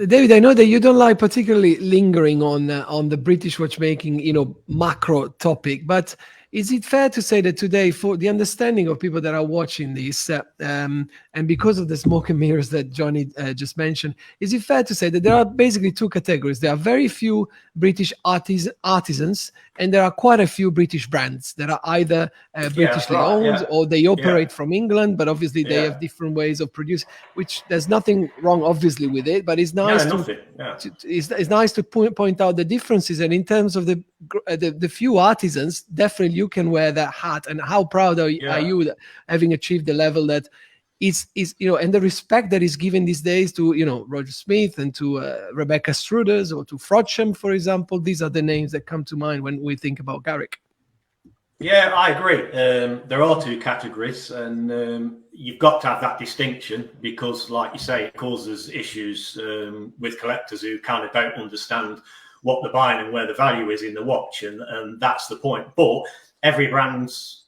David, I know that you don't like particularly lingering on the British watchmaking, macro topic, but is it fair to say that today, for the understanding of people that are watching this, and because of the smoke and mirrors that Johnny just mentioned, is it fair to say that there are basically two categories? There are very few British artisans, and there are quite a few British brands that are either Britishly owned or they operate from England, but obviously they have different ways of producing, which there's nothing wrong, obviously, with it, but it's nice it's nice to point out the differences. And in terms of the few artisans, definitely you can wear that hat. And how proud are you that having achieved the level that is and the respect that is given these days to Roger Smith and to Rebecca Struders or to Frodsham, for example. These are the names that come to mind when we think about Garrick. Yeah, I agree. There are two categories, and you've got to have that distinction because, like you say, it causes issues with collectors who kind of don't understand what they're buying and where the value is in the watch, and that's the point. But every brand's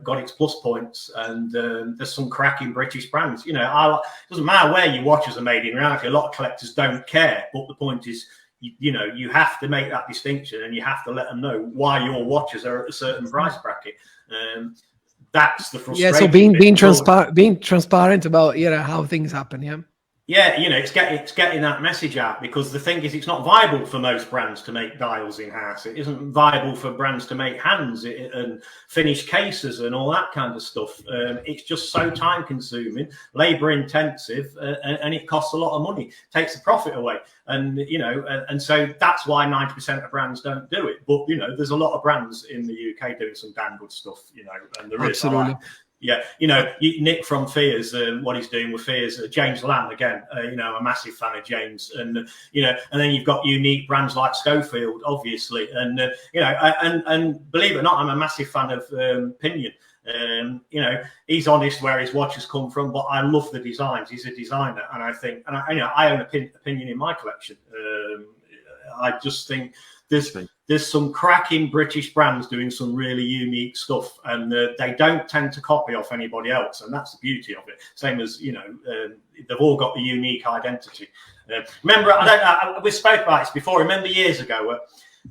got its plus points, and there's some cracking British brands. It doesn't matter where your watches are made. In reality, a lot of collectors don't care, but the point is, you have to make that distinction, and you have to let them know why your watches are at a certain price bracket. That's the frustration. Yeah, so being transparent about how things happen. Yeah, it's getting that message out, because the thing is, it's not viable for most brands to make dials in-house. It isn't viable for brands to make hands and finish cases and all that kind of stuff. It's just so time-consuming, labour-intensive, and it costs a lot of money. Takes the profit away, and and so that's why 90% of brands don't do it. But there's a lot of brands in the UK doing some damn good stuff. And there is. Absolutely. Yeah, Nick from Fears, what he's doing with Fears, James Lamb again. I'm a massive fan of James, and and then you've got unique brands like Schofield, obviously, and and believe it or not, I'm a massive fan of Pinion. He's honest where his watches come from, but I love the designs. He's a designer, and I think, and I own a Pinion in my collection. I just think there's some cracking British brands doing some really unique stuff, and they don't tend to copy off anybody else, and that's the beauty of it. Same as they've all got the unique identity. Remember, we spoke about this before. Remember years ago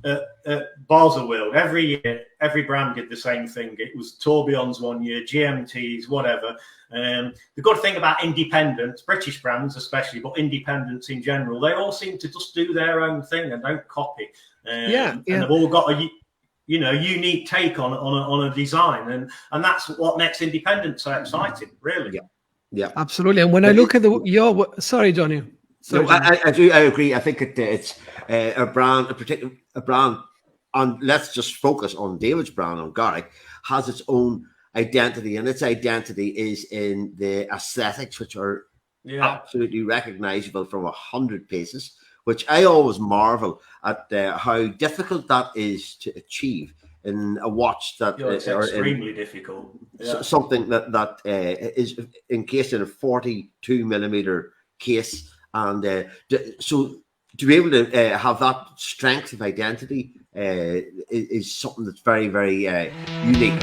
at Basel World, every year every brand did the same thing. It was Tourbillons one year, GMTs, whatever. The good thing about independents, British brands especially, but independents in general, they all seem to just do their own thing and don't copy. And they've all got a unique take on a design, and that's what makes independent so exciting, really. Yeah, absolutely. And when I look at sorry, Johnny. No, I agree. I think it's a brand, and let's just focus on David's brand, on Garrick, has its own identity, and its identity is in the aesthetics, which are absolutely recognizable from 100 paces, which I always marvel at how difficult that is to achieve in a watch that it's extremely difficult. Something that is encased in a 42 millimeter case, and so to be able to have that strength of identity is something that's very, very unique.